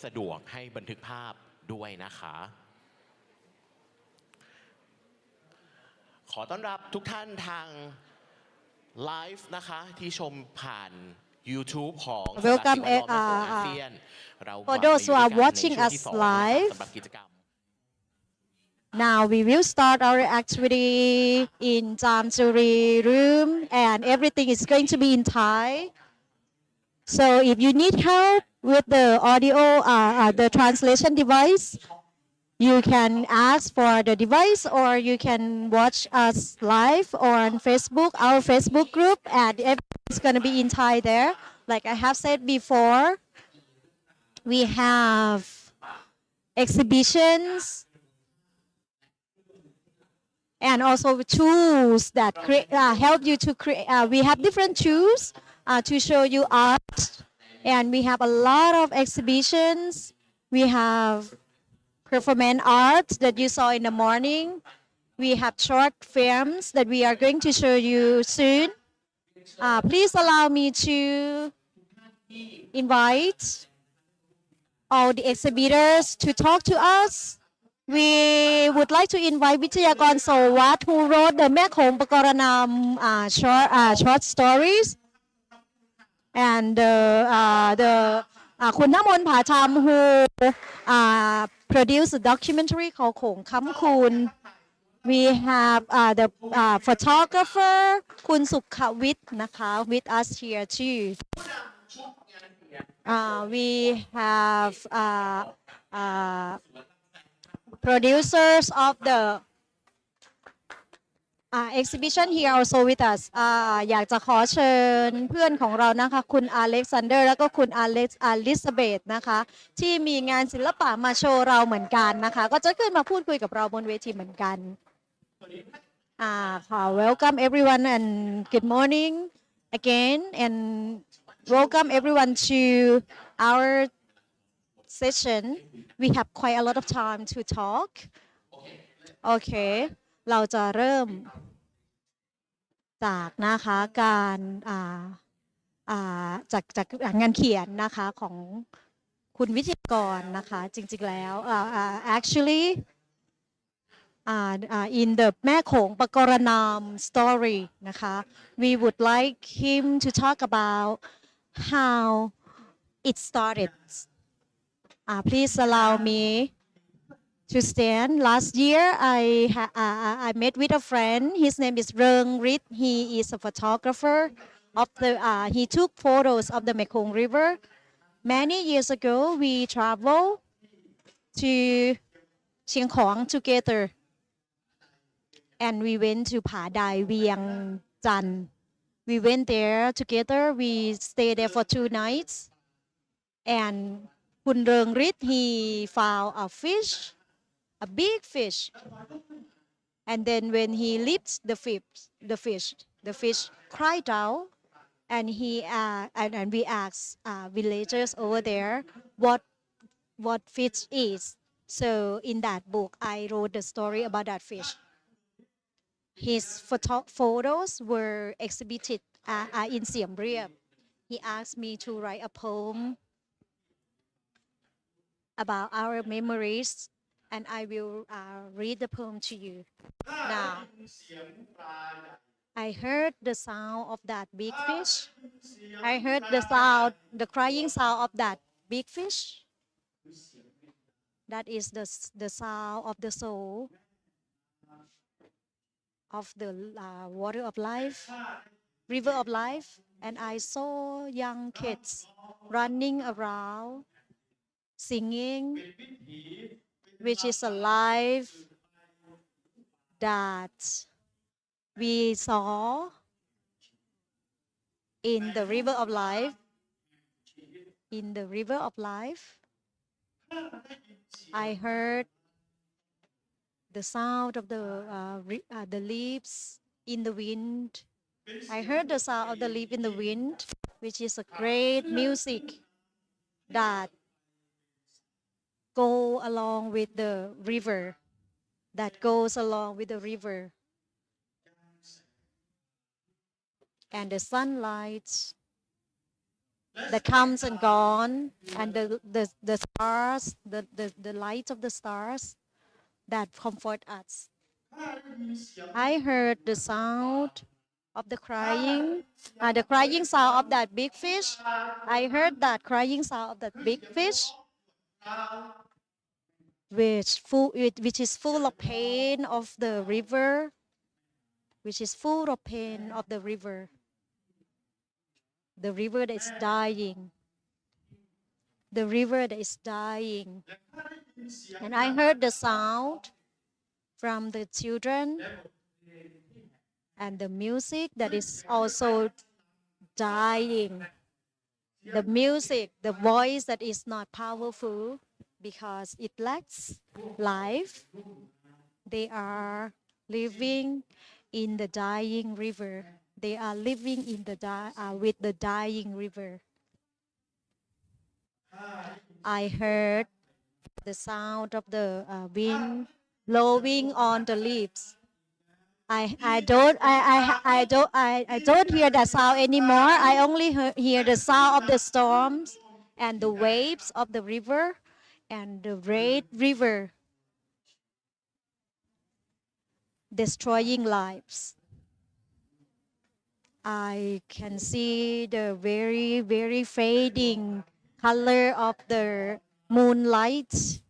สะดวกให้บันทึกภาพด้วยนะคะขอต้อนรับทุกท่านทางไลฟ์นะคะที่ชมผ่าน YouTube ของ Welcome for those who are watching us live. Now we will start our activity in Jamsuri room and everything is going to be in Thai. So if you need help with the audio, the translation device, you can ask for the device or you can watch us live on Facebook, our Facebook group, and everything's going to be in Thai there. Like I have said before, we have exhibitions and also tools that help you to create. We have different tools to show you art, and we have a lot of exhibitions. We have performance art that you saw in the morning. We have short films that we are going to show you soon. Please allow me to invite all the exhibitors to talk to us. We would like to invite วิทยากรโสวัต who wrote the Mekong Kamkun short stories and the คุณณมนต์ผาธรรม who produced a documentary called Kamkong Kamkun. We have the photographer คุณสุขวิทย์นะคะ with us here too. We have producers of the exhibition here also with us. อยากจะขอเชิญเพื่อนของเรานะคะคุณอเล็กซานเดอร์แล้วก็คุณอลิซาเบธนะคะที่มีงานศิลปะมาโชว์เราเหมือนกันนะคะก็จะขึ้นมาพูดคุยกับเราบนเวทีเหมือนกันค่ะ Welcome everyone and good morning again and welcome everyone to our session. We have quite a lot of time to talk. Okay. เราจะเริ่มจากนะคะการจากงานเขียนนะคะของคุณวิทยากรนะคะจริงๆแล้วactually in the แม่โขงปกรณาม story นะคะ we would like him to talk about how it started. Please allow me to stand. Last year, I met with a friend. His name is Reung Rit. He is a photographer of the. He took photos of the Mekong River. Many years ago, we traveled to Chiang Khong together, and we went to Phá Đài, Vientiane. We went there together. We stayed there for 2 nights, and Kun Reung Rit he found a fish. A big fish, and then when he lifts the fish cried out, and and we asked villagers over there what fish is. So in that book, I wrote the story about that fish. His photos were exhibited in Siem Reap. He asked me to write a poem about our memories. And I will read the poem to you. Now, I heard the sound of that big fish. I heard the crying sound of that big fish. That is the sound of the soul of the water of life, river of life. And I saw young kids running around, singing, which is a life that we saw in the river of life. In the river of life, I heard the sound of the leaves in the wind. I heard the sound of the leaf in the wind, which is a great music that go along with the river, that goes along with the river. And the sunlight that comes and gone, and the stars, the light of the stars that comfort us. I heard the sound of the crying sound of that big fish. I heard that crying sound of that big fish, which is full of pain of the river, which is full of pain of the river that is dying, the river that is dying. And I heard the sound from the children and the music that is also dying. The music, the voice that is not powerful because it lacks life. They are living in the dying river. They are living in with the dying river. I heard the sound of the wind blowing on the leaves. I don't hear that sound anymore. I only hear the sound of the storms and the waves of the river and the red river destroying lives. I can see the very, very fading color of the moonlight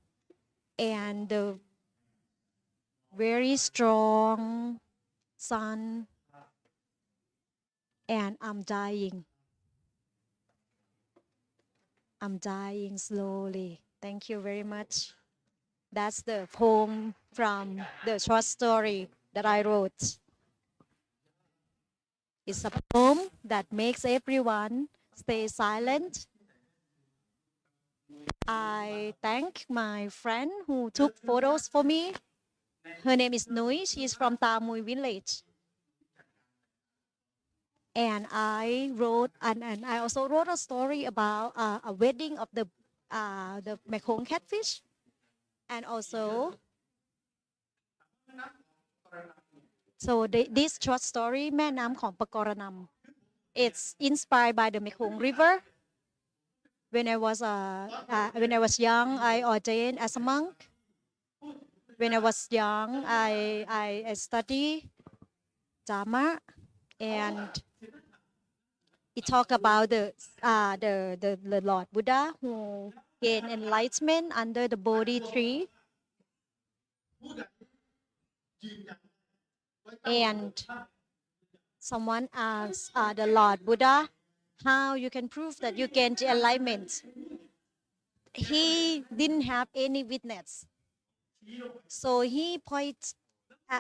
and the very strong sun, and I'm dying. I'm dying slowly. Thank you very much. That's the poem from the short story that I wrote. It's a poem that makes everyone stay silent. I thank my friend who took photos for me. Her name is Nui. She's from Tamui village. And I also wrote a story about a wedding of the Mekong catfish. And also, so this short story, แม่น้ำของปะกรณำ it's inspired by the Mekong River. When I was young, I ordained as a monk. When I was young, I studied Dharma, and it talk about the Lord Buddha who gained enlightenment under the Bodhi tree. And someone asked the Lord Buddha how you can prove that you gained enlightenment. He didn't have any witness, so he points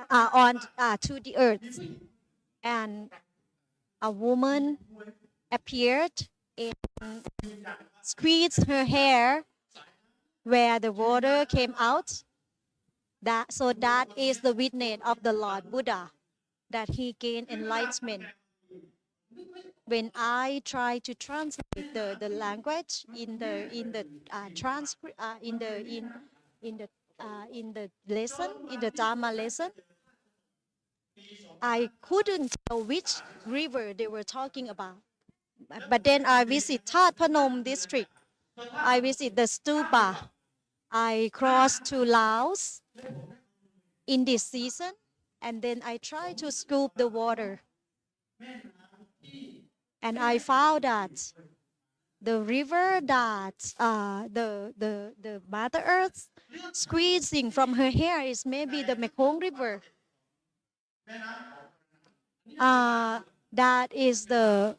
on to the earth, and a woman appeared and squeezed her hair where the water came out. That is the witness of the Lord Buddha that he gained enlightenment. When I try to translate the language in the transcript in the lesson, in the Dharma lesson, I couldn't tell which river they were talking about. But then I visit That Phanom district. I visit the stupa. I crossed to Laos in this season, and then I try to scoop the water. And I found that the river that the Mother Earth squeezing from her hair is maybe the Mekong River. That is the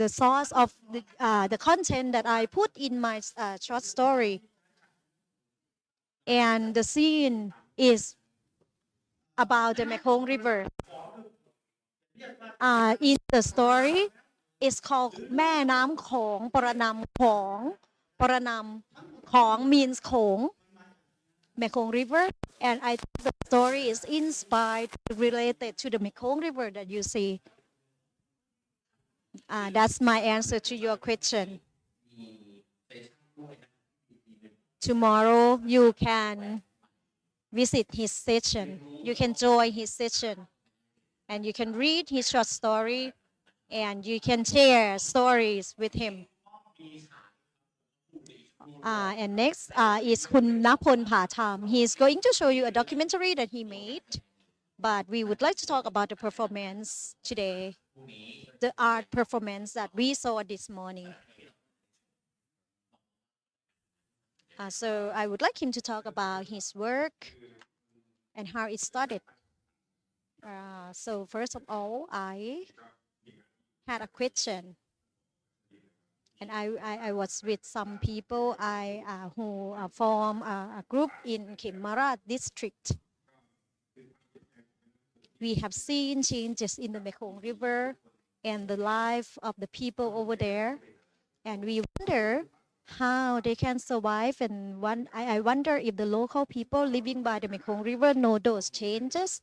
source of the content that I put in my short story. And the scene is about the Mekong River. In the story, it's called แม่น้ำของปรนำของปรนำของ means โขง Mekong River, and I think the story is inspired related to the Mekong River that you see. That's my answer to your question. Tomorrow you can visit his session. You can join his session, and you can read his short story, and you can share stories with him. And next is Kun Napon Patam. He is going to show you a documentary that he made, but we would like to talk about the performance today, the art performance that we saw this morning. So I would like him to talk about his work and how it started. So first of all, I had a question, and I was with some people who form a group in Kimara district. We have seen changes in the Mekong River and the life of the people over there, and we wonder how they can survive. And I wonder if the local people living by the Mekong River know those changes.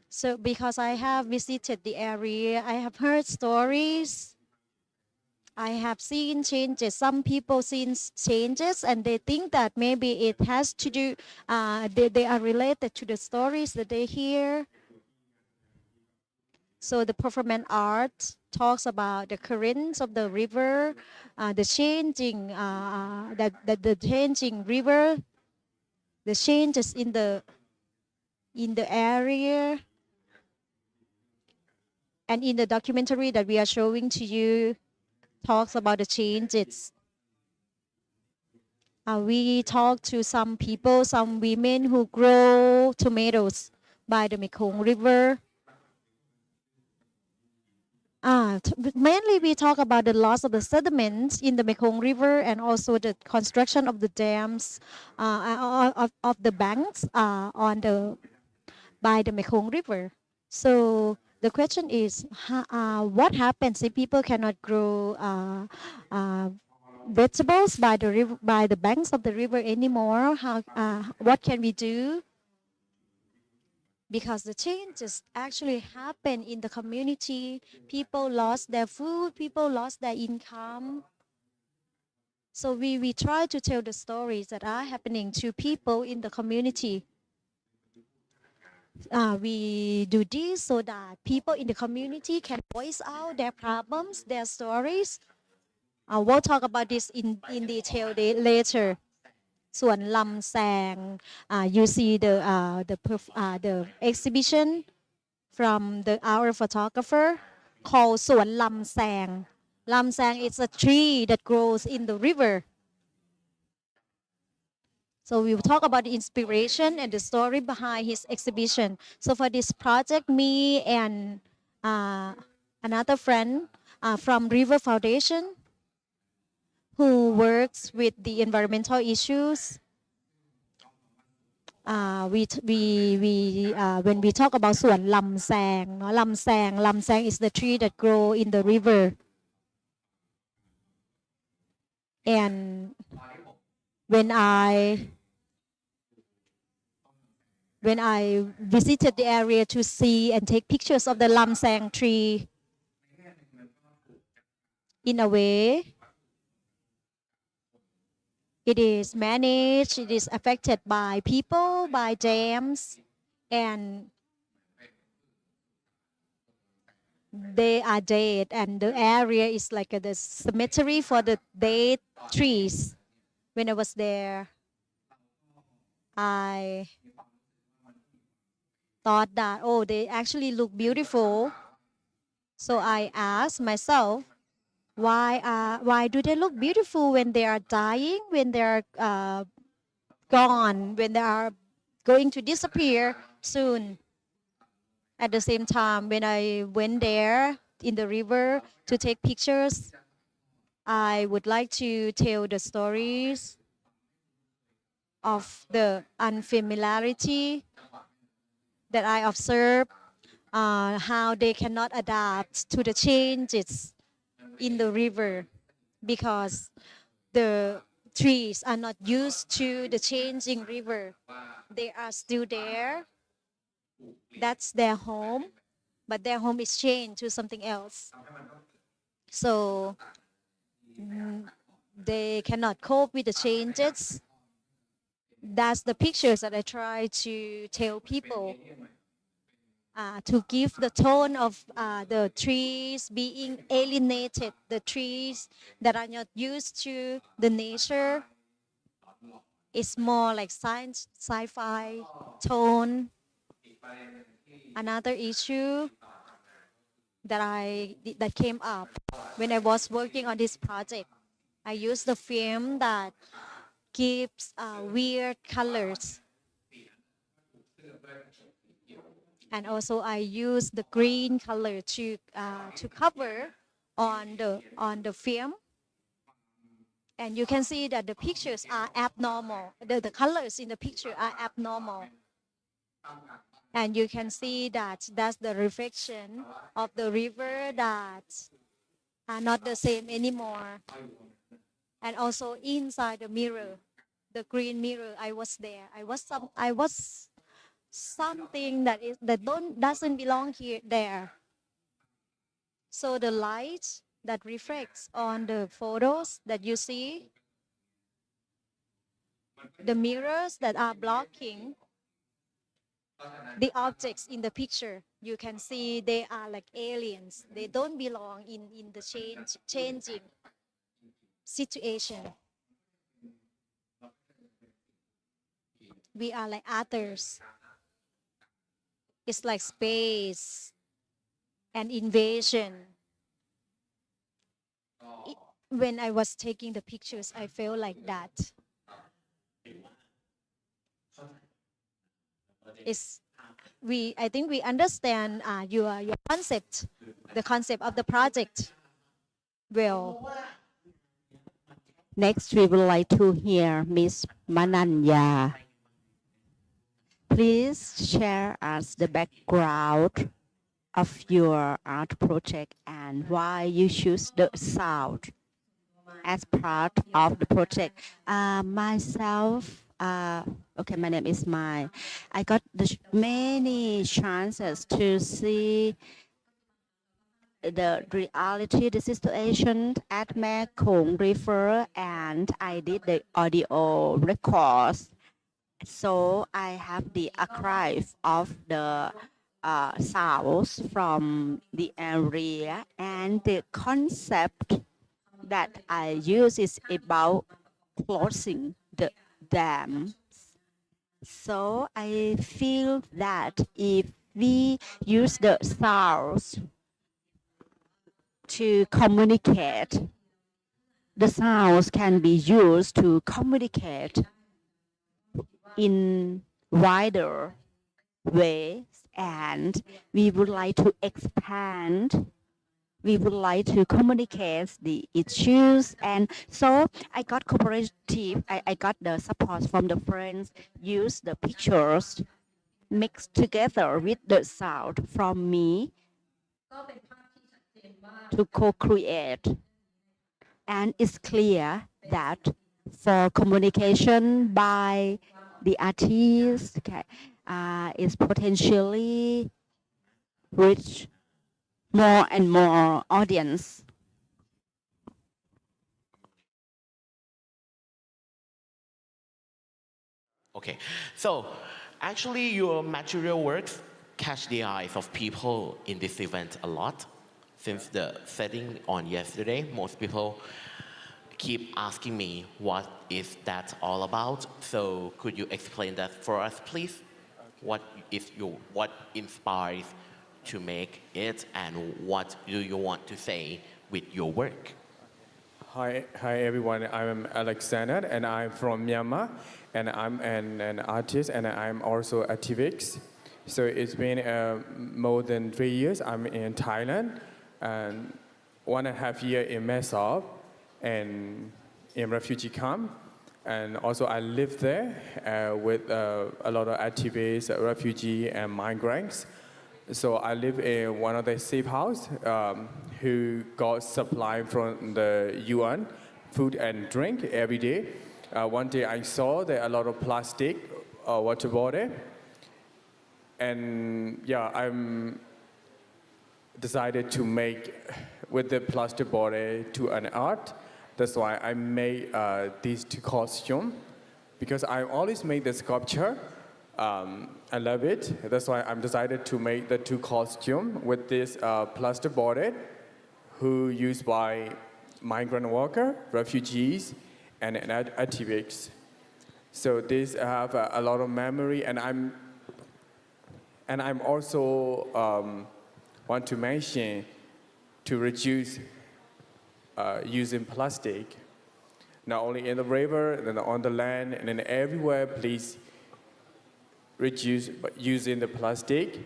So because I have visited the area, I have heard stories. I have seen changes. Some people seen changes, and they think that maybe it has to do. They are related to the stories that they hear. So the performance art talks about the currents of the river, the changing, the changing river, the changes in the area. And in the documentary that we are showing to you, talks about the changes. We talked to some people, some women who grow tomatoes by the Mekong River. Mainly we talk about the loss of the sediments in the Mekong River and also the construction of the dams of the banks by the Mekong River. So the question is, what happens if people cannot grow vegetables by the river, by the banks of the river anymore? What can we do? Because the changes actually happen in the community. People lost their food, people lost their income. So we try to tell the stories that are happening to people in the community. We do this so that people in the community can voice out their problems, their stories. We'll talk about this in detail later. ส่วนลำแซง you see the exhibition from our photographer called สวนลำแซง ลำแซง is a tree that grows in the river. So we will talk about the inspiration and the story behind his exhibition. So for this project, me and another friend from River Foundation who works with the environmental issues. When we talk about สวนลำแซง ลำแซง ลำแซง is the tree that grow in the river. And when I visited the area to see and take pictures of the lam sang tree, in a way, it is managed, it is affected by people, by dams, and they are dead, and the area is like the cemetery for the dead trees. When I was there, I thought that, oh, they actually look beautiful. So I asked myself, why do they look beautiful when they are dying, when they are gone, when they are going to disappear soon? At the same time, when I went there in the river to take pictures, I would like to tell the stories of the unfamiliarity that I observed, how they cannot adapt to the changes in the river because the trees are not used to the changing river. They are still there. That's their home, but their home is changed to something else. So they cannot cope with the changes. That's the pictures that I try to tell people. to give the tone of the trees being alienated, the trees that are not used to the nature. It's more like science, sci-fi tone. Another issue that came up when I was working on this project, I used the film that gives weird colors, and also I use the green color to cover on the film, and you can see that the pictures are abnormal. The colors in the picture are abnormal, and you can see that that's the reflection of the river that are not the same anymore. And also inside the mirror, the green mirror, I was there. I was something that doesn't belong here there. So the light that reflects on the photos that you see, the mirrors that are blocking the objects in the picture, you can see they are like aliens. They don't belong in the changing situation. We are like others. It's like space and invasion. When I was taking the pictures, I felt like that. I think we understand your concept, the concept of the project. Well, Next, we would like to hear Miss Mananya. Please share us the background of your art project and why you choose the sound as part of the project. Okay, my name is Mai. I got many chances to see the reality, the situation at Mekong River, and I did the audio records. So I have the archive of the sounds from the area, and the concept that I use is about closing the dam. So I feel that if we use the sounds to communicate, the sounds can be used to communicate in wider ways, and we would like to expand, we would like to communicate the issues. And so I got cooperative, I got the support from the friends, use the pictures mixed together with the sound from me to co-create. And it's clear that for communication by the artist, is potentially reach more and more audience. Okay, so actually your material works catch the eyes of people in this event a lot. Since the setting on yesterday, most people keep asking me what is that all about. So could you explain that for us, please? What inspires to make it, and what do you want to say with your work? Hi everyone. I'm Alexander, and I'm from Myanmar, and I'm an artist, and I'm also a activist. So it's been more than 3 years. I'm in Thailand, and 1.5 years in Mesop, and in refugee camp. And also I live there with a lot of activists, refugees, and migrants. So I live in one of the safe house who got supply from the UN, food and drink every day. One day I saw there a lot of plastic water bottle, and yeah, I'm decided to make with the plastic bottle to an art. That's why I made these two costumes, because I always make the sculpture I love it. That's why I'm decided to make the two costume with this plaster boarded, who used by migrant worker, refugees, and activists. So these have a lot of memory, and I'm also want to mention to reduce using plastic, not only in the river, then on the land, and then everywhere. Please reduce using the plastic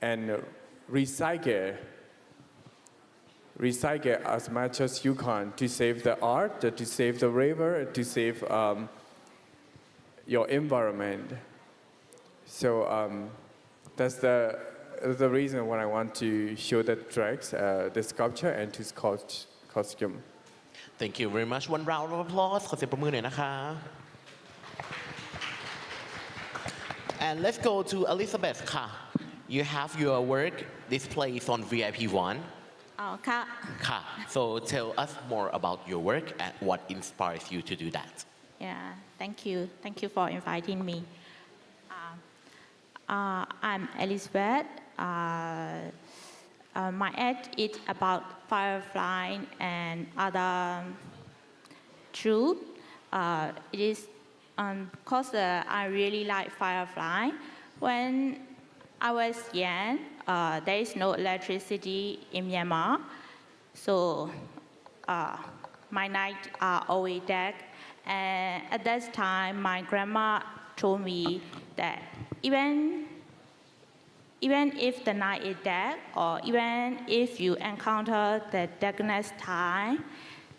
and recycle as much as you can to save the art, to save the river, to save your environment. So that's the reason why I want to show the tracks, the sculpture, and to costume. Thank you very much. One round of applause ขอเสียงปรบมือหน่อยนะคะ And let's go to Elizabeth ค่ะ You have your work displayed on VIP 1 อ๋อค่ะ ค่ะ So tell us more about your work and what inspires you to do that yeah thank you for inviting me I'm Elizabeth my art is about firefly and other truth it is because I really like firefly when I was young there is no electricity in Myanmar so my nights are always dark and at that time my grandma told me that even if the night is dark or even if you encounter the darkness time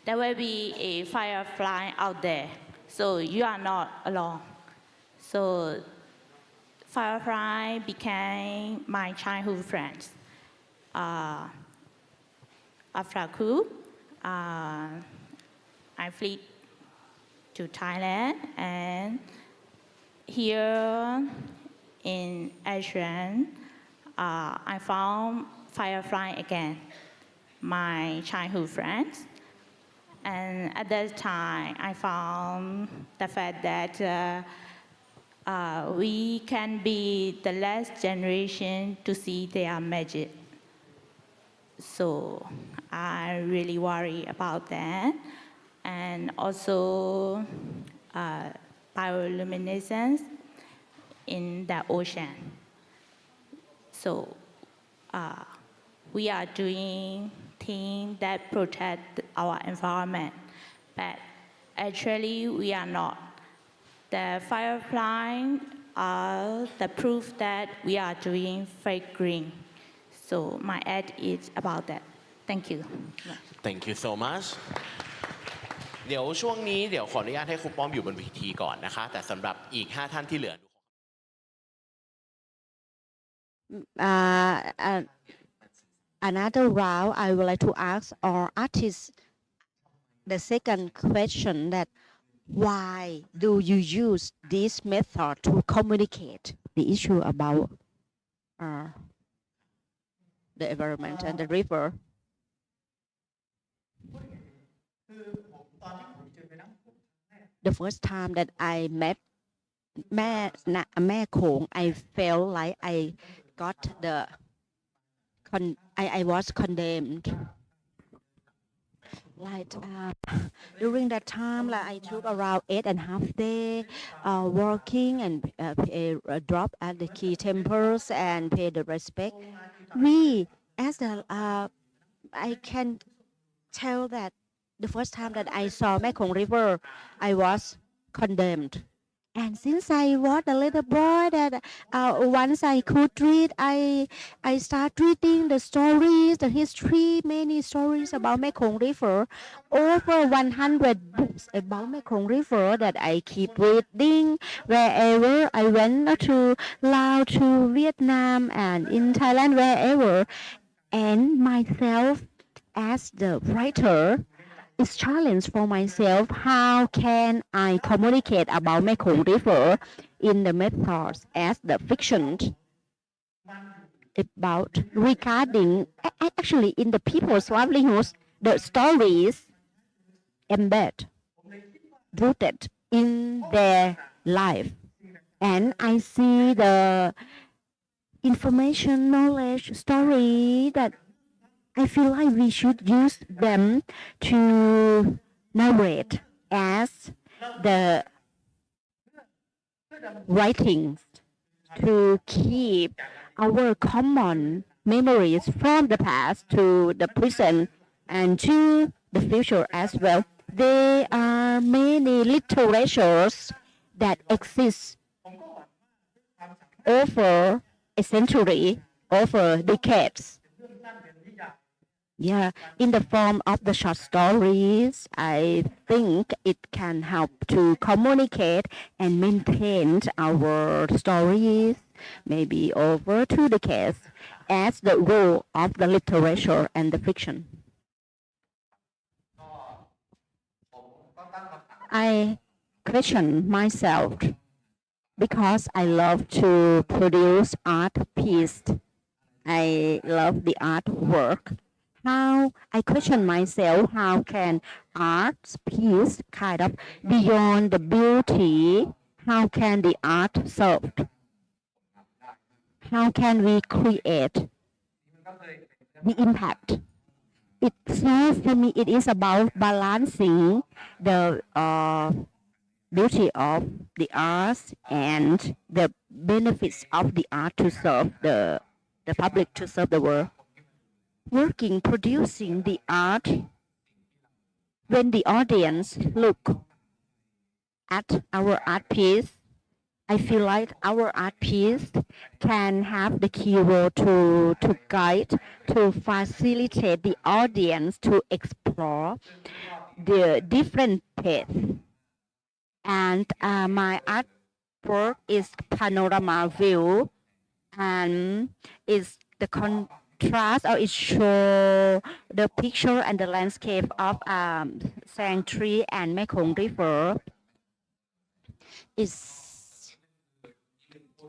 there will be a firefly out there so you are not alone so firefly became my childhood friends after coup I fled to Thailand and here in Asian I found firefly again my childhood friends and at that time I found the fact that we can be the last generation to see their magic so I really worry about that and also bioluminescence in the ocean so we are doing things that protect our environment but actually we are not the firefly are the proof that we are doing fake green so my ad is about that thank you Thank you so much เดี๋ยวช่วงนี้เดี๋ยวขออนุญาตให้ครูป้อมอยู่บนเวทีก่อนนะคะแต่สำหรับอีก5ท่านที่เหลือ Another round, I would like to ask our artists the second question that why do you use this method to communicate the issue about the environment and the river? The first time that I met Mekong, I felt like I got I was condemned. Like during that time, like I took around 8.5 days working and drop at the key temples and pay the respect. We, as the I can tell that the first time that I saw Mekong River, I was condemned. And since I was a little boy that once I could read, I start reading the stories, the history, many stories about Mekong River, over 100 books about Mekong River that I keep reading wherever I went to Laos, to Vietnam, and in Thailand, wherever. And myself, as the writer, it's challenge for myself. How can I communicate about Mekong River in the methods as the fiction about regarding actually in the people's livelihoods, the stories embed, rooted in their life. And I see the information, knowledge, story that I feel like we should use them to narrate as the writings to keep our common memories from the past to the present and to the future as well. There are many literatures that exist over a century, over decades. Yeah, in the form of the short stories, I think it can help to communicate and maintain our stories maybe over 2 decades as the role of the literature and the fiction. I question myself because I love to produce art piece. I love the artwork. How I question myself, how can art piece kind of beyond the beauty, how can the art serve? How can we create the impact? So for me, it is about balancing the beauty of the arts and the benefits of the art to serve the public, to serve the world. Working, producing the art, when the audience look at our art piece, I feel like our art piece can have the key role to guide, to facilitate the audience to explore the different paths. And my artwork is panorama view, and is the contrast, or it show the picture and the landscape of Sang Tree and Mekong River. Is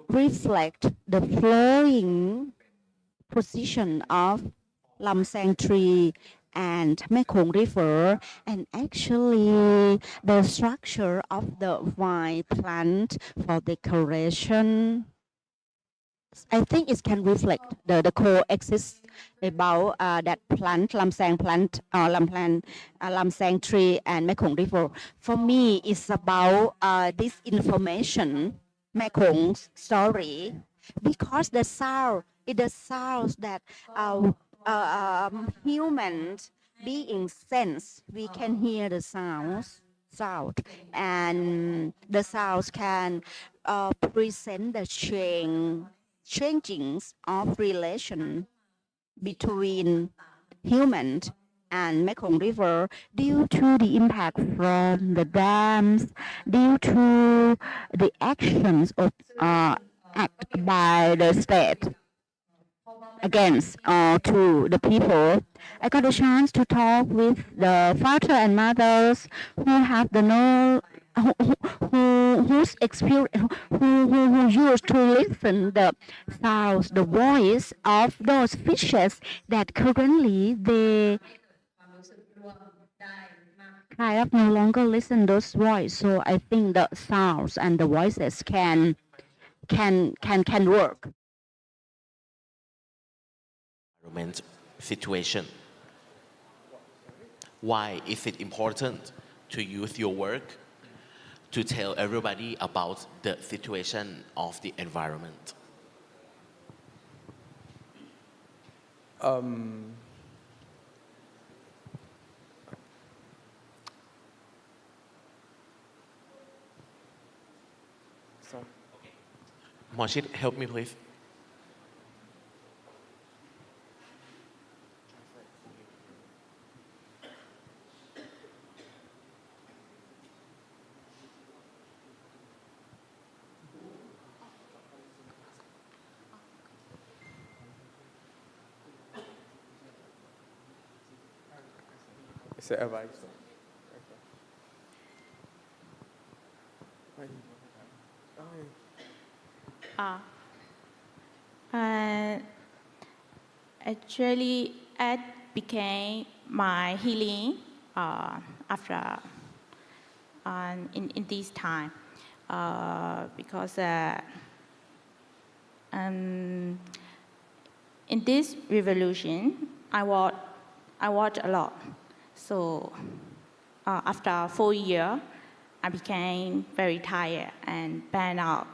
reflect the flowing position of Lam Sang Tree and Mekong River, and actually the structure of the vine plant for decoration. I think it can reflect the coexist about that plant, Lam Sang plant, Lam Sang tree and Mekong River. For me, it's about this information, Mekong's story, because the sound, it the sounds that humans beings sense. We can hear the sound, and the sounds can present the changings of relation between humans and Mekong River due to the impact from the dams, due to the actions of act by the state against to the people. I got a chance to talk with the father and mothers who have the know whose experience who used to listen the sounds, the voice of those fishes that currently they kind of no longer listen those voice. So I think the sounds and the voices can work. Environment situation. Why is it important to use your work to tell everybody about the situation of the environment? Moshit, help me please. Is it advice? Actually, it became my healing after in this time. because in this revolution, I watched a lot. So after 4 years, I became very tired and burned out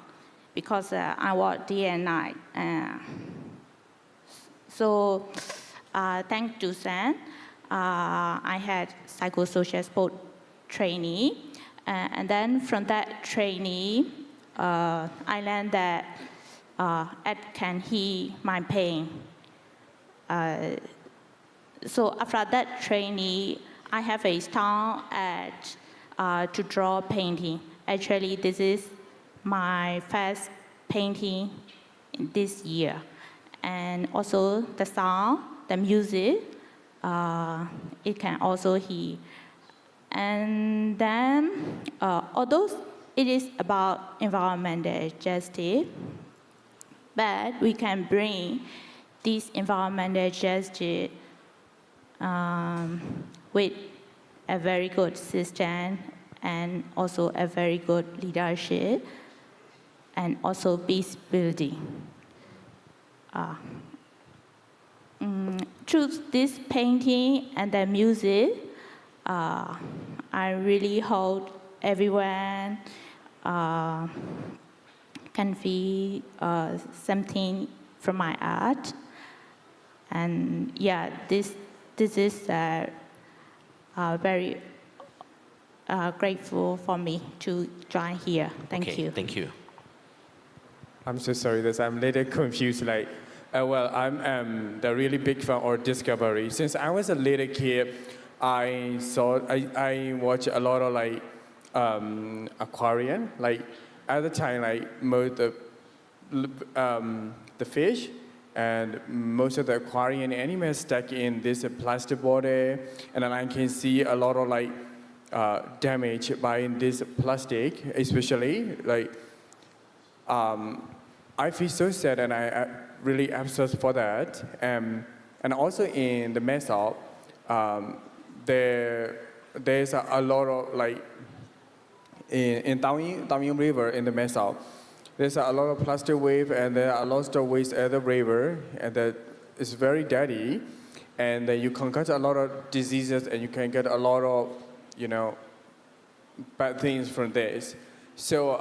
because I work day and night. So thanks to Sam, I had psychosocial support trainee. And then from that trainee, I learned that it can heal my pain. So after that trainee, I have a start at to draw painting. Actually, this is my first painting this year. And also the sound, the music, it can also heal. And then, although it is about environmental justice, but we can bring this environmental justice with a very good system and also a very good leadership and also peace building. Through this painting and the music, I really hope everyone can feel something from my art. And yeah, this is very grateful for me to join here. Thank Okay, you. thank you. I'm so sorry that I'm a little confused. Like, well, I'm the really big fan of Discovery. Since I was a little kid, I watched a lot of like aquarium. Like at the time, like most of the fish and most of the aquarium animals stuck in this plastic bottle, and then I can see a lot of like damage by this plastic, especially like. I feel so sad and I really upset for that. And also in the mess-up, there's a lot of like, in Taoyuan River in the mess-up, there's a lot of plastic waste and there are lots of waste at the river and that is very dirty. And you can get a lot of diseases and you can get a lot of, bad things from this. So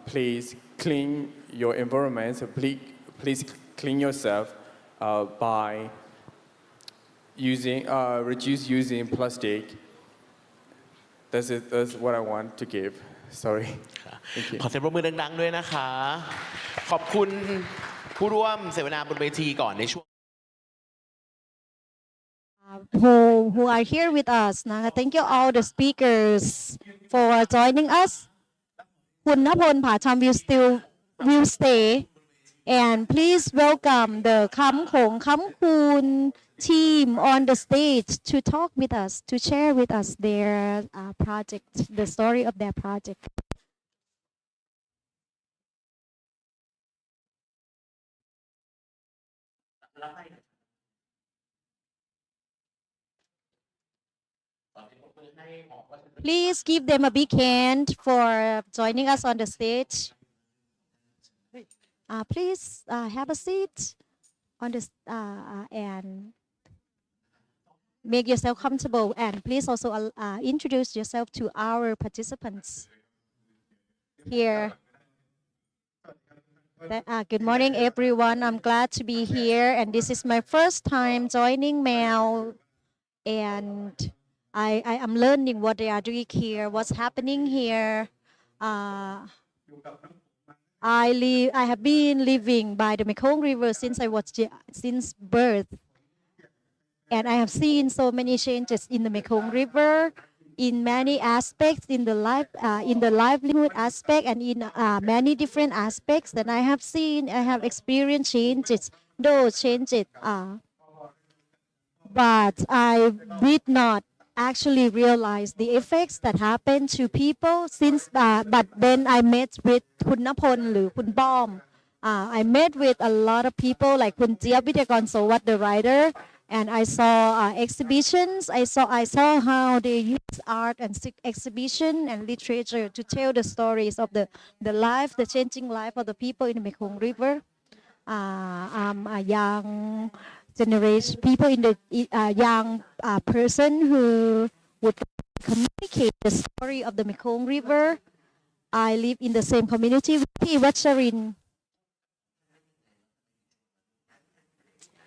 please clean your environment. So please clean yourself by reduce using plastic. That's it. That's what I want to give. Sorry. Thank you. ขอเสียงปรบมือดังๆด้วยนะคะ ขอบคุณผู้ร่วมเสวนาบนเวทีก่อนในช่วง who are here with us นะคะ Thank you all the speakers for joining us คุณณพล ผาชาม will stay and please welcome the Kamkong Kamkun team on the stage to talk with us to share with us their project the story of their project Please give them a big hand for joining us on the stage. Please have a seat on this and make yourself comfortable. And please also introduce yourself to our participants here. Good morning, everyone. I'm glad to be here, and this is my first time joining Mel, and I am learning what they are doing here, what's happening here. I have been living by the Mekong River since birth, and I have seen so many changes in the Mekong River, in many aspects, in the livelihood aspect, and in many different aspects that I have experienced changes. Those changes, but I did not actually realize the effects that happen to people since. But then I met with Kun Napon หรือ Kun Bom. I met with a lot of people like Kun Jiap Vidyakon Sowat, the writer, and I saw exhibitions. I saw how they use art and exhibition and literature to tell the stories of the life, the changing life of the people in the Mekong River. A young generation, people in the young person who would communicate the story of the Mekong River. I live in the same community with P. Wacharin.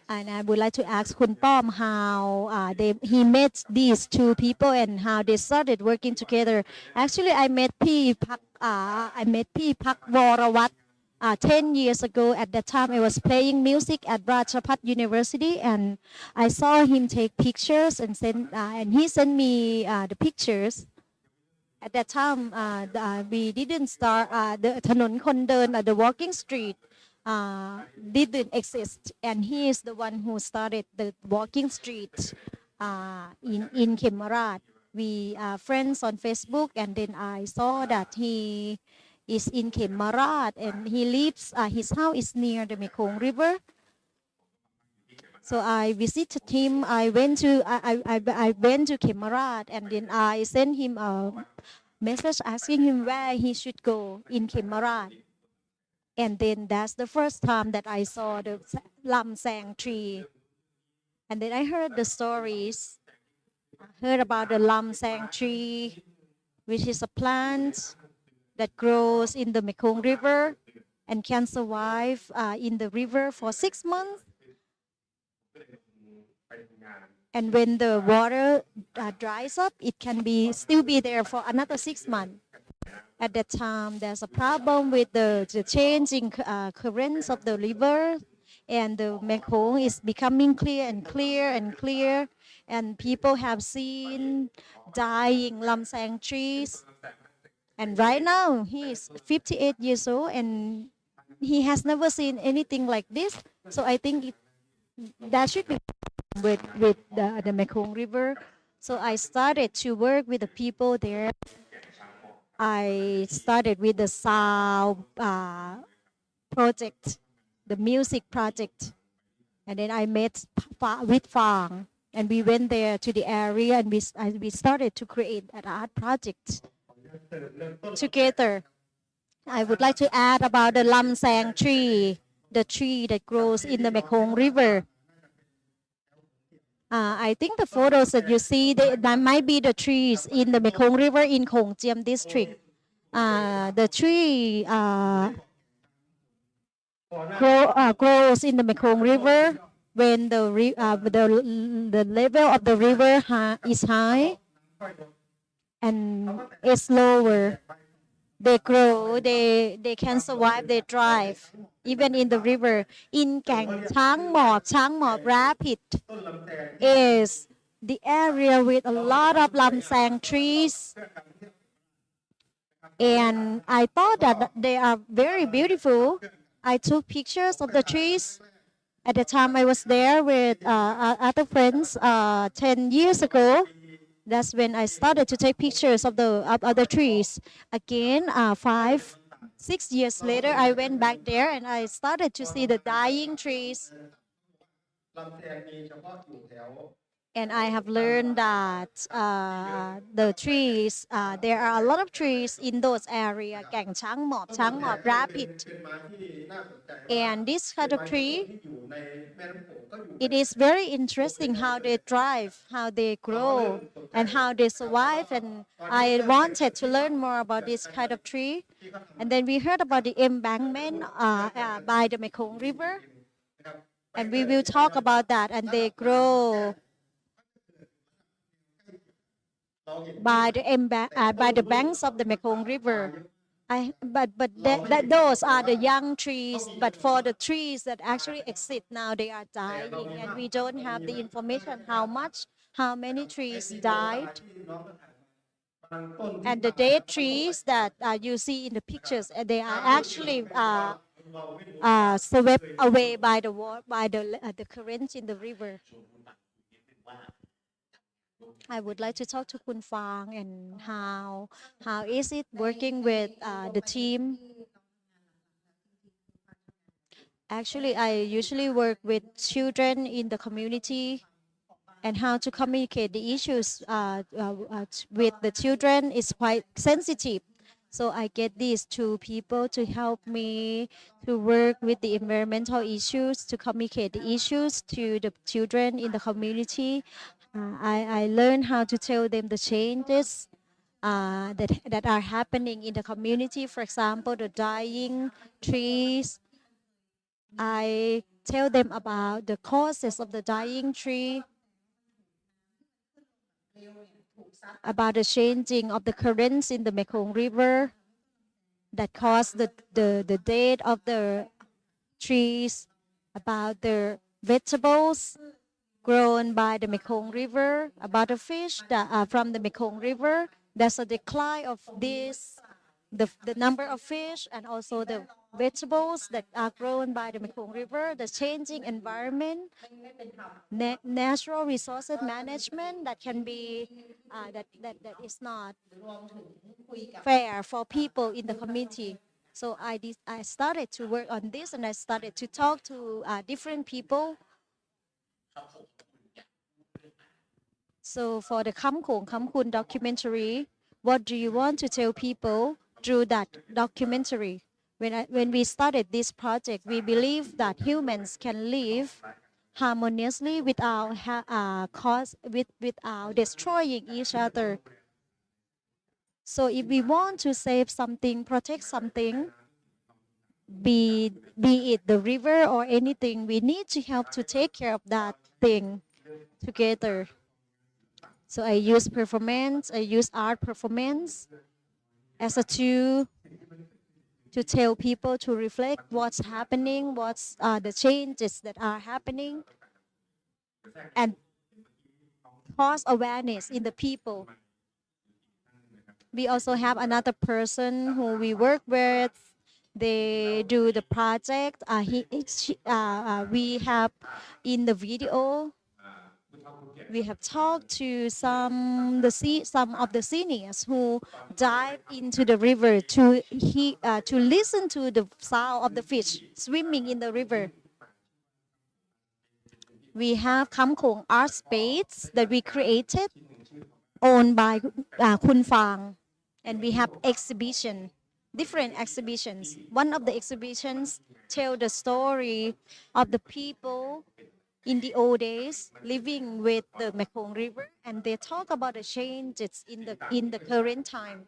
And I would like to ask Kun Pom how he met these two people and how they started working together. Actually, I met P. Pak Warawat 10 years ago. At that time, I was playing music at Rajapat University, and I saw him take pictures and he sent me the pictures. At that time, we didn't start the ถนนคนเดิน the walking street didn't exist, and he is the one who started the walking street in Khemarat. We are friends on Facebook, and then I saw that he is in Khemarat, and he lives. His house is near the Mekong River. So I visited him. I went to Khemarat, and then I sent him a message asking him where he should go in Khemarat. And then that's the first time that I saw the lam sang tree. And then I heard the stories. I heard about the lam sang tree, which is a plant that grows in the Mekong River and can survive in the river for 6 months. And when the water dries up, it can still be there for another 6 months. At that time, there's a problem with the changing currents of the river, and the Mekong is becoming clear and clear and clear, and people have seen dying lam sang trees. And right now, he is 58 years old, and he has never seen anything like this. So I think that should be with the Mekong River. So I started to work with the people there. I started with the sound project, the music project. And then I met with Fang, and we went there to the area, and we started to create an art project together. I would like to add about the lam sang tree, the tree that grows in the Mekong River. I think the photos that you see, that might be the trees in the Mekong River in Khong Chiem district. The tree grows in the Mekong River when the level of the river is high and it's lower. They grow, they can survive, they thrive, even in the river. In Kang Chang Mop Rapid is the area with a lot of lam sang trees. And I thought that they are very beautiful. I took pictures of the trees. At the time I was there with other friends 10 years ago. That's when I started to take pictures of the trees. Again, 5, 6 years later, I went back there and I started to see the dying trees. And I have learned that the trees, there are a lot of trees in those areas, Gang Chang Mop, Rapid. And this kind of tree, it is very interesting how they thrive, how they grow, and how they survive. And I wanted to learn more about this kind of tree. And then we heard about the embankment by the Mekong River. And we will talk about that. And they grow by the banks of the Mekong River. Those are the young trees, but for the trees that actually exist now, they are dying, and we don't have the information how many trees died. And the dead trees that you see in the pictures, they are actually swept away by the currents in the river. I would like to talk to Kun Fang and how is it working with the team. Actually, I usually work with children in the community and how to communicate the issues with the children is quite sensitive. So I get these two people to help me to work with the environmental issues, to communicate the issues to the children in the community. I learned how to tell them the changes that are happening in the community. For example, the dying trees. I tell them about the causes of the dying tree, about the changing of the currents in the Mekong River that cause the death of the trees, about the vegetables grown by the Mekong River, about the fish that are from the Mekong River. There's a decline of this, the number of fish and also the vegetables that are grown by the Mekong River, the changing environment, natural resources management that can be that is not fair for people in the community. So I started to work on this, and I started to talk to different people. So for the Kamkong Kamkun documentary, what do you want to tell people through that documentary? When we started this project, we believe that humans can live harmoniously without without destroying each other. So if we want to save something, protect something, be it the river or anything, we need to help to take care of that thing together. So I use performance, I use art performance as a tool to tell people to reflect what's happening, what's the changes that are happening, and cause awareness in the people. We also have another person who we work with. They do the project. We have in the video. We have talked to some of the seniors who dive into the river to listen to the sound of the fish swimming in the river. We have Kamkong Art Space that we created, owned by Kun Fang, and we have different exhibitions. One of the exhibitions tell the story of the people in the old days living with the Mekong River, and they talk about the changes in the current time.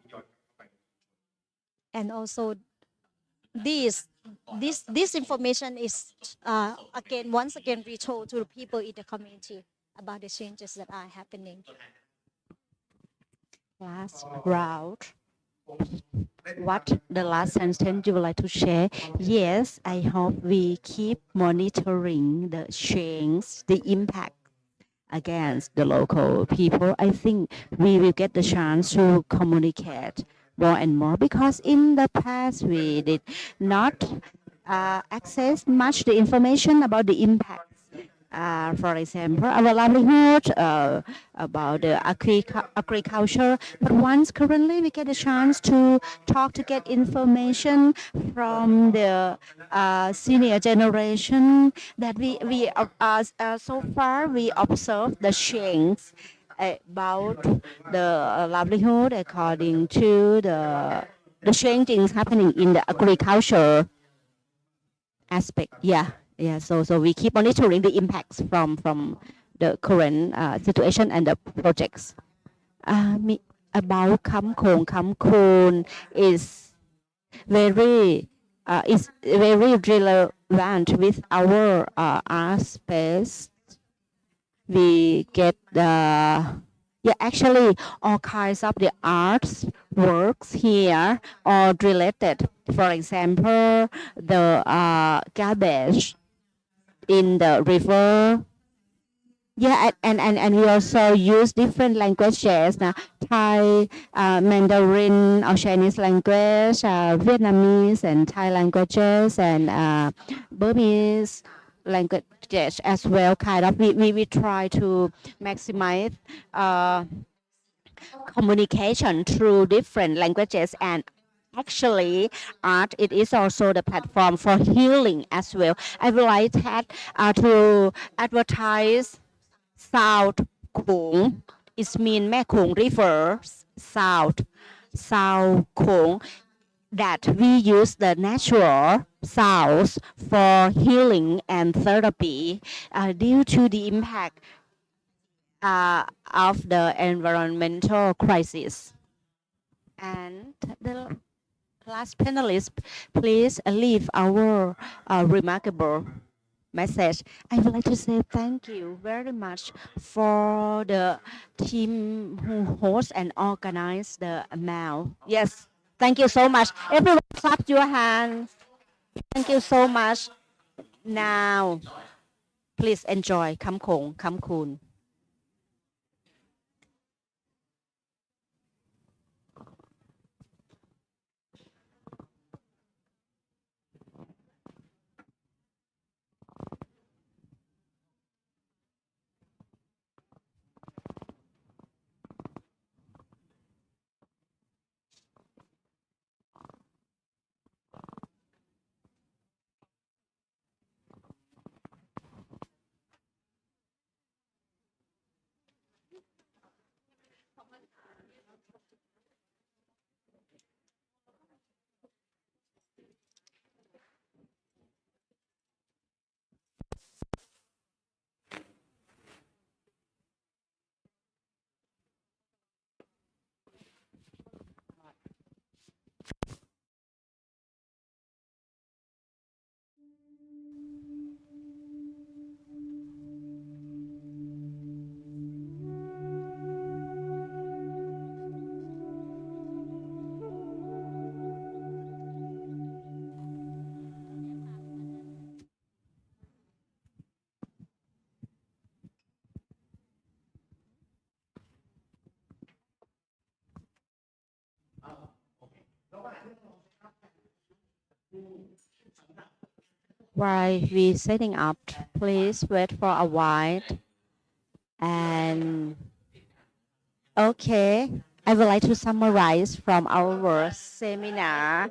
And also this information is once again retold to the people in the community about the changes that are happening. Last round. What the last sentence you would like to share? Yes, I hope we keep monitoring the change, the impact against the local people. I think we will get the chance to communicate more and more, because in the past we did not access much the information about the impact. For example, our livelihood, about the agriculture. But once currently we get a chance to talk, to get information from the senior generation, that we so far we observe the change about the livelihood according to the changes happening in the agriculture aspect. Yeah. So we keep monitoring the impacts from the current situation and the projects. About Kamkong Kamkun is very relevant with our art space. We get actually all kinds of the arts works here are related. For example, the garbage in the river. Yeah, and we also use different languages, Thai, Mandarin, or Chinese language, Vietnamese and Thai languages, and Burmese languages as well. Kind of, we try to maximize communication through different languages, and actually art, it is also the platform for healing as well. I would like that to advertise South Kong, it means Mekong River, South Kong, that we use the natural sounds for healing and therapy due to the impact of the environmental crisis. And the last panelist, please leave our remarkable message. I would like to say thank you very much for the team who host and organize the MAL. Yes, thank you so much. Everyone clap your hands. Thank you so much. Now, please enjoy Kamkong Kamkun. While we setting up, please wait for a while. And okay, I would like to summarize from our seminar.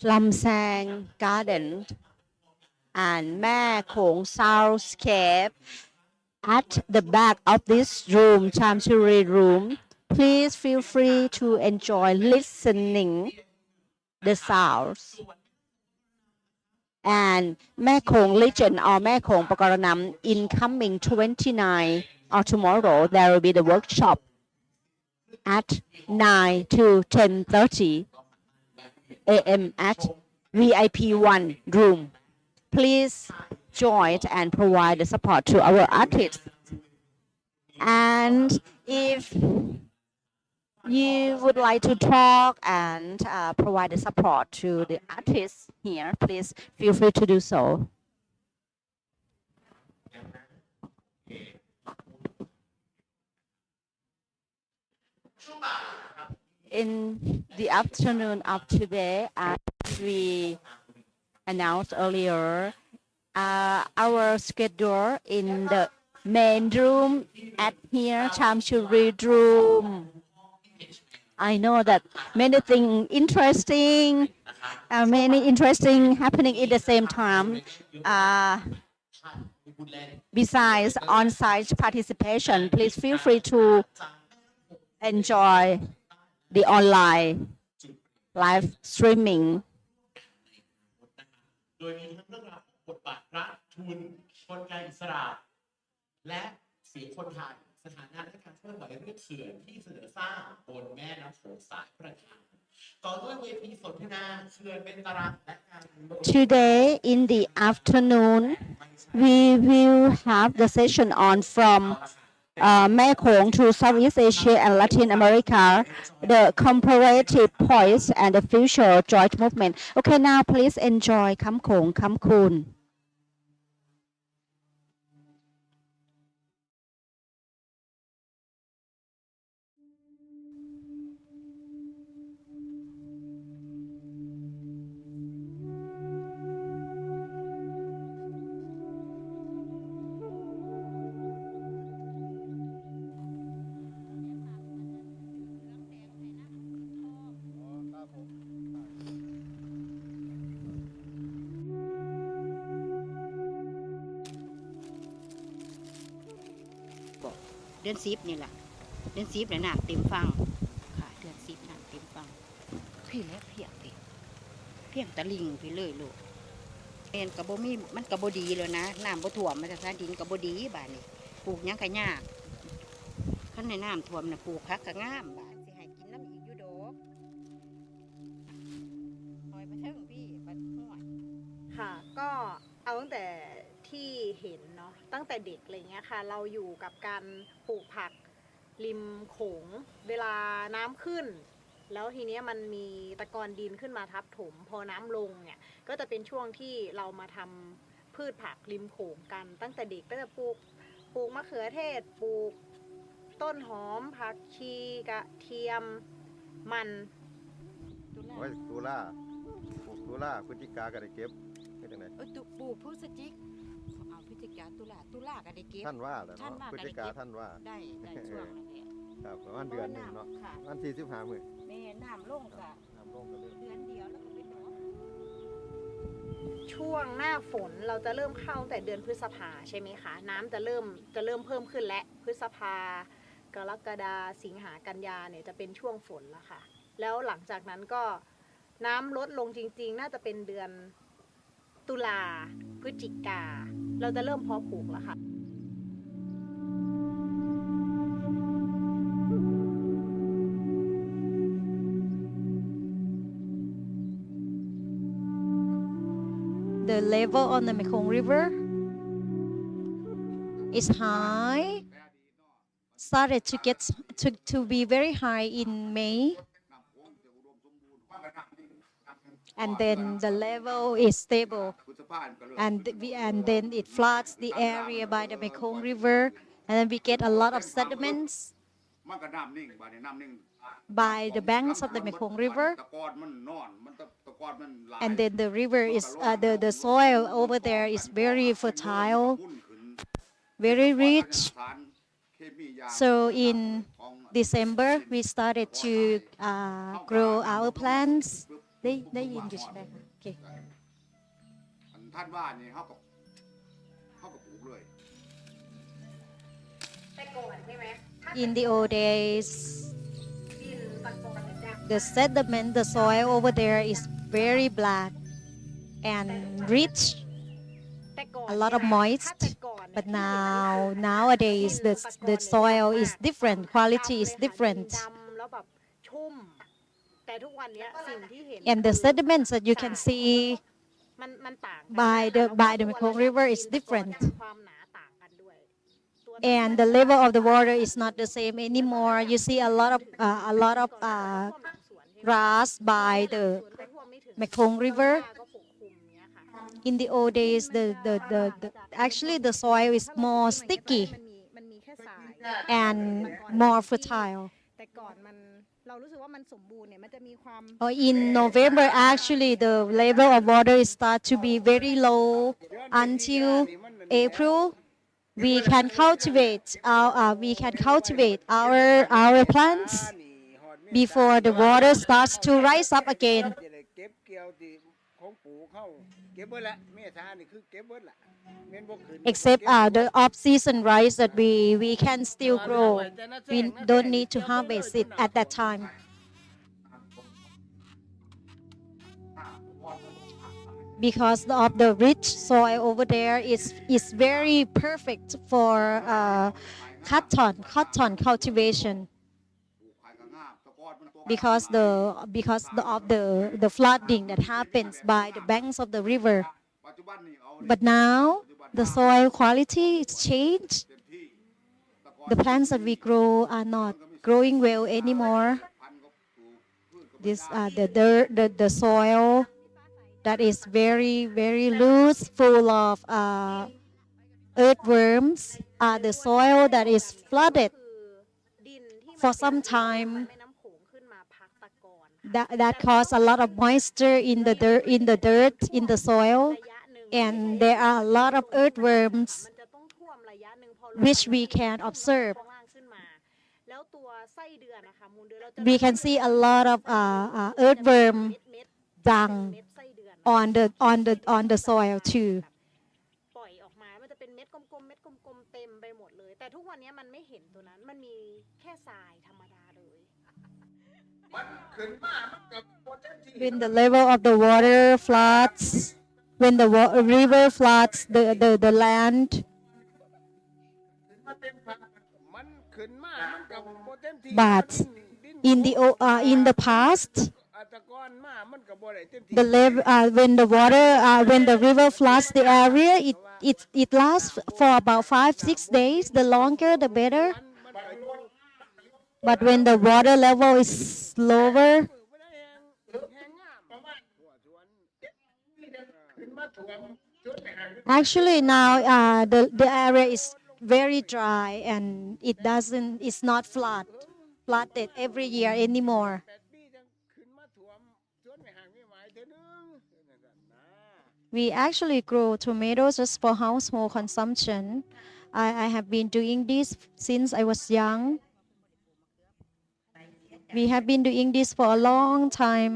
Lamsang Garden and Mekong Soundscape at the back of this room, Chamchuri room. Please feel free to enjoy listening the sounds. And Mekong Legend or Mekong Pakaranam in coming 29 or tomorrow, there will be the workshop at 9 to 10:30 a.m. at VIP 1 room. Please join and provide the support to our artists. And if you would like to talk and provide the support to the artists here, please feel free to do so. In the afternoon of today, as we announced earlier, our schedule in the main room at here, Chamchuri room. I know that many things interesting, many interesting happening at the same time. Besides on-site participation, please feel free to enjoy the online live streaming. โดยมีทั้งเรื่องราวของบทบาทพระทุนกลไกอิสระและเสียงคนไทยสถานะและการเคลื่อนไหวเรื่องเขื่อนที่เสนอสร้างบนแม่น้ำโขงสายประการต่อด้วยเวทีสนทนาเขื่อนเป็นตารางและการ Today in the afternoon, we will have the session on from Mekong to Southeast Asia and Latin America, the comparative points and the future joint movement. Okay, now please enjoy Kamkong Kamkun. ดือน10นี่แหละเดือน10แล้วน้ำเต็มฟังค่ะเดือน10น้ำเต็มฟังพี่แล้วเพียงพี่เพียงตะลิงพี่เลยลูกเอ็นกระโบมีมันกระโบดีเลยนะน้ำบ่ท่วมมันจะซาดินกระโบดีบ้านนี้ปลูกหยังก็ยากขั้นในน้ำท่วมน่ะปลูกผักก็งามบ้านสิให้กินน้ำอีกอยู่ดอกหอยมาเทิงพี่บัดห้วย ค่ะก็เอาตั้งแต่ที่เห็นเนาะตั้งแต่เด็กอะไรเงี้ยค่ะเราอยู่กับการปลูกผักริมโขงเวลาน้ำขึ้น แล้วทีเนี้ยมันมีตะกอนดินขึ้นมาทับถมพอน้ำลงเนี่ยก็จะเป็นช่วงที่เรามาทำพืชผักริมโขงกัน ตั้งแต่เด็กก็จะปลูกมะเขือเทศปลูกต้นหอมผักชีกระเทียมมัน ไว้ตุลาปลูกตุลาพฤศจิกาก็ได้เก็บเป็นจังได ปลูกพฤศจิกเอาพฤศจิกาตุลาก็ได้เก็บ ท่านว่าแหละ ท่าน เนาะ ว่า พฤศจิกาท่านว่า ได้ช่วงนั้นแหละ ครับประมาณเดือนหนึงเนาะ ค่ะ วันที่15มื้อ แม่น้ำลงค่ะ น้ำลงก็เลย เดือนเดียวแล้วก็เป็นดอก ช่วงหน้าฝนเราจะเริ่มเข้าตั้งแต่เดือนพฤษภาใช่ไหมคะน้ำจะเริ่มเพิ่มขึ้นและพฤษภากรกฎาสิงหากันยาเนี่ยจะเป็นช่วงฝนแล้วค่ะ แล้วหลังจากนั้นก็น้ำลดลงจริงๆ น่าจะเป็นเดือนตุลาพฤศจิกาเราจะเริ่มเพาะปลูกแล้วค่ะ The level on the Mekong River is high. Started to get to be very high in May, and then the level is stable, and then it floods the area by the Mekong River, and then we get a lot of sediments by the banks of the Mekong River. And then the river is the soil over there is very fertile, very rich. So in December we started to grow our plants. ได้ยินอยู่ใช่ไหมคะโอเค ท่านว่านี่เขากับปลูกเลย In the old days, the sediment, the soil over there is very black and rich, a lot of moist. But nowadays, the soil is different, quality is different. And the sediments that you can see by the Mekong River is different. And the level of the water is not the same anymore. You see a lot of grass by the Mekong River. In the old days, actually the soil is more sticky and more fertile. In November, actually, the level of water start to be very low until April. We can cultivate our plants before the water starts to rise up again. Except the off-season rice that we can still grow. We don't need to harvest it at that time. Because of the rich soil over there is very perfect for cotton cultivation. Because of the flooding that happens by the banks of the river. But now the soil quality is changed. The plants that we grow are not growing well anymore. The soil that is very, very loose, full of earthworms, the soil that is flooded for some time. That causes a lot of moisture in the dirt, in the soil, and there are a lot of earthworms which we can observe. We can see a lot of earthworm dung on the soil too. แต่ทุกวันนี้มันไม่เห็นตัวนั้นมันมีแค่ทรายธรรมดาเลย When the level of the water floods, when the river floods the land, มันขึ้นมามันกับโบเต็มที่ but in the past, ตะกอนมามันกับบ่ได้เต็มที่ the level when the river floods the area, it lasts for about 5-6 days. The longer, the better. มันก็อยู่ But when the water level is lower, บ่ได้แห้งงามหัวสวน actually now the area is very dry and it's not flooded every year anymore. 8 ปีจังขึ้นมาท่วมสวนไม่ห่างไม่หมายเท่อนึงนั่นน่ะนะ We actually grow tomatoes just for household consumption. I have been doing this since I was young. We have been doing this for a long time.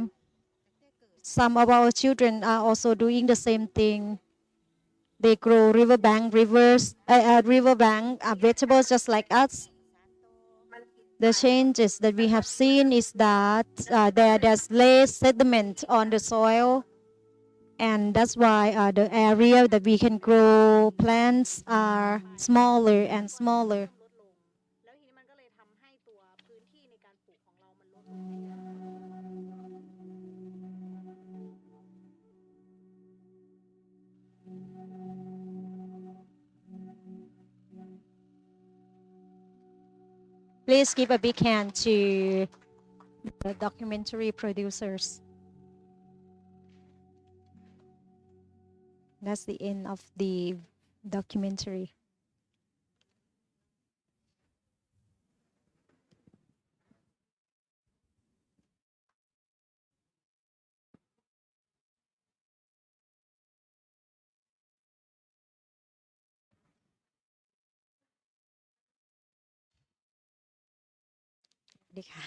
Some of our children are also doing the same thing. They grow riverbank vegetables just like us. The changes that we have seen is that there's less sediment on the soil, and that's why the area that we can grow plants are smaller and smaller. แล้วทีนี้มันก็เลยทำให้ตัวพื้นที่ในการปลูกของเรามันลดลง Please give a big hand to the documentary producers. That's the end of the documentary. Điค่ะ